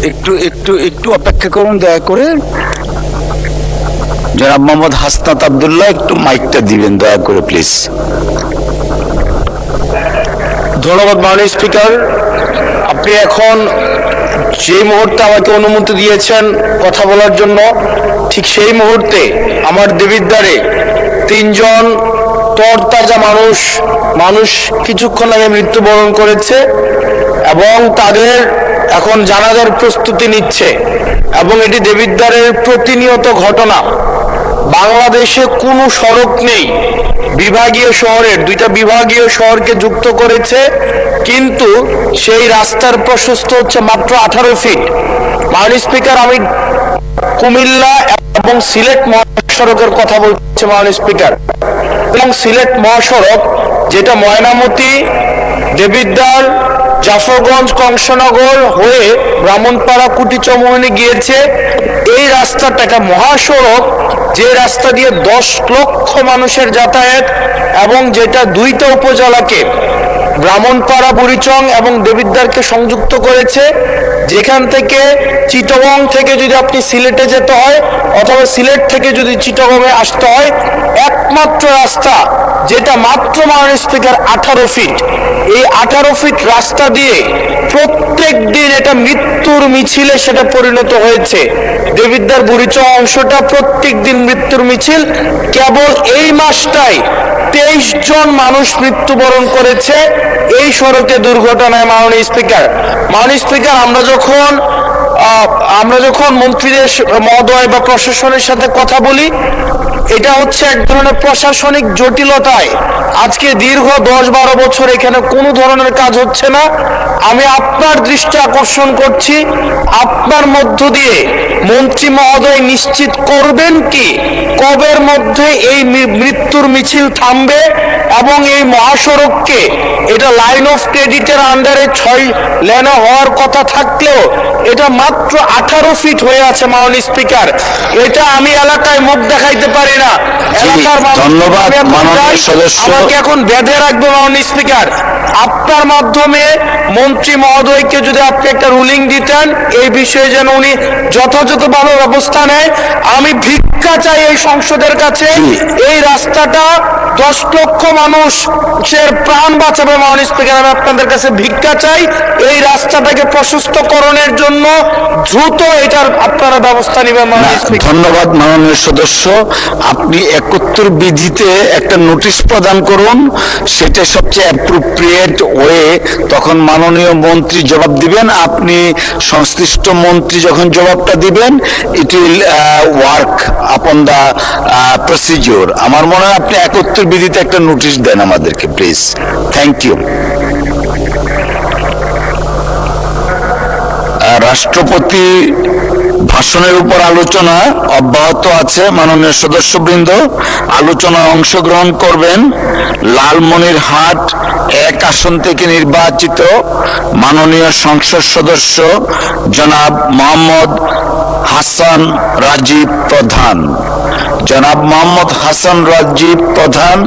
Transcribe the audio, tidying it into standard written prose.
একটু একটু একটু অপেক্ষা করুন দয়া করে। জনাব মোহাম্মদ হাসনাত আব্দুল্লাহ একটু মাইকটা দিবেন দয়া করে প্লিজ। ধন্যবাদ মাননীয় স্পিকার। আপনি এখন যে মুহূর্তে আমাকে অনুমতি দিয়েছেন কথা বলার জন্য, ঠিক সেই মুহূর্তে আমার দেবিদ্বারে তিনজন তরতাজা মানুষ কিছুক্ষণ আগে মৃত্যুবরণ করেছে এবং তাদের এখন জানাজার প্রস্তুতি নিচ্ছে এবং এটি দেবিদ্বারের প্রতিনিয়ত ঘটনা। বাংলাদেশে কোনো সড়ক নেই, বিভাগীয় শহরের দুইটা বিভাগীয় শহরকে যুক্ত করেছে, কিন্তু সেই রাস্তার প্রশস্ত হচ্ছে মাত্র 18 ফিট। মাননীয় স্পিকার, আমি কুমিল্লা এবং সিলেট মহাসড়কের কথা বলছি মাননীয় স্পিকার। এবং সিলেট মহাসড়ক যেটা ময়নামতি, দেবিদ্বার, জাফরগঞ্জ, কংসনগর হয়ে ব্রাহ্মণপাড়া, কুটিচমোহনী গিয়েছে, এই রাস্তাটা একটা মহাসড়ক যে রাস্তা দিয়ে 10 লক্ষ মানুষের যাতায়াত এবং যেটা দুইটা উপজেলাকে ব্রাহ্মণপাড়া, বুড়িচং এবং দেবিদ্বারকে সংযুক্ত করেছে। যেখান থেকে চিটাগং থেকে যদি আপনি সিলেটে যেতে হয় অথবা সিলেট থেকে যদি চিটাগংয়ে আসতে হয়, একমাত্র রাস্তা যেটা মাত্র মাননীয় স্পিকার 18 ফিট। এই 18 ফিট রাস্তা দিয়ে প্রত্যেক দিন এটা মৃত্যুর মিছিলে সেটা পরিণত হয়েছে। দেবিদ্বার বুড়িচং অংশটা প্রত্যেক দিন মৃত্যুর মিছিল। কেবল এই মাসটাই 23 জন মানুষ মৃত্যুবরণ করেছে এই সড়কে দুর্ঘটনায়। মাননীয় স্পিকার, আমরা যখন মন্ত্রীদের মহোদয় বা প্রশাসনের সাথে কথা বলি, এটা হচ্ছে এক ধরনের প্রশাসনিক জটিলতায় আজকে দীর্ঘ 10-12 বছর এখানে কোনো ধরনের কাজ হচ্ছে না। আমি আপনার দৃষ্টি আকর্ষণ করছি, আপনার মধ্য দিয়ে মন্ত্রী মহোদয় নিশ্চিত করবেন কি কবের মধ্যে এই মৃত্যুর মিছিল থামবে এবং এই মহাসড়ককে, এটা লাইন অফ ক্রেডিটের আন্ডারে 6 লেনে হওয়ার কথা থাকলেও এটা মাত্র 18 ফিট হয়ে আছে। মাননীয় স্পিকার, এটা আমি এলাকায় মুখ দেখাইতে পারি না। ধন্যবাদ মাননীয় সদস্য। আমাকে এখন বেঁধে রাখবে মাননীয় স্পিকার। আপনার মাধ্যমে মন্ত্রী মহোদয়কে যদি আপনি একটা রুলিং দিতেন এই বিষয়ে যেন উনি যথাযথভাবে ব্যবস্থা নেয়। আমি ভিক্ষা চাই এই সংসদের কাছে, এই রাস্তাটা 10 লক্ষ মানুষের প্রাণ বাঁচাবে। মাননীয় স্পিকার, আমি আপনাদের কাছে ভিক্ষা চাই, এই রাস্তাটাকে প্রশস্তকরণের জন্য দ্রুত এটার আপনারা ব্যবস্থা নেবেন। মাননীয় স্পিকার, ধন্যবাদ মাননীয় সদস্য। আপনি 71 বিধিতে একটা নোটিশ প্রদান করুন, সেটা সবচেয়ে অ্যাপ্রোপ্রিয়েট ওয়ে। তখন মাননীয় মন্ত্রী জবাব দিবেন, আপনি সংশ্লিষ্ট মন্ত্রী যখন জবাবটা দিবেন, it will work upon the procedure. আমার মনে হয় আপনি 71 বিধিতে একটা নোটিশ দেন আমাদেরকে প্লিজ। Thank you. রাষ্ট্রপতি ভাষণের উপর আলোচনা অব্যাহত আছে। মাননীয় সদস্যবৃন্দ আলোচনায় অংশগ্রহণ করবেন লালমনিরহাট 1 আসন থেকে নির্বাচিত মাননীয় সংসদ সদস্য জনাব মোহাম্মদ হাসান রাজীব প্রধান। জনাব মোহাম্মদ হাসান রাজীব প্রধান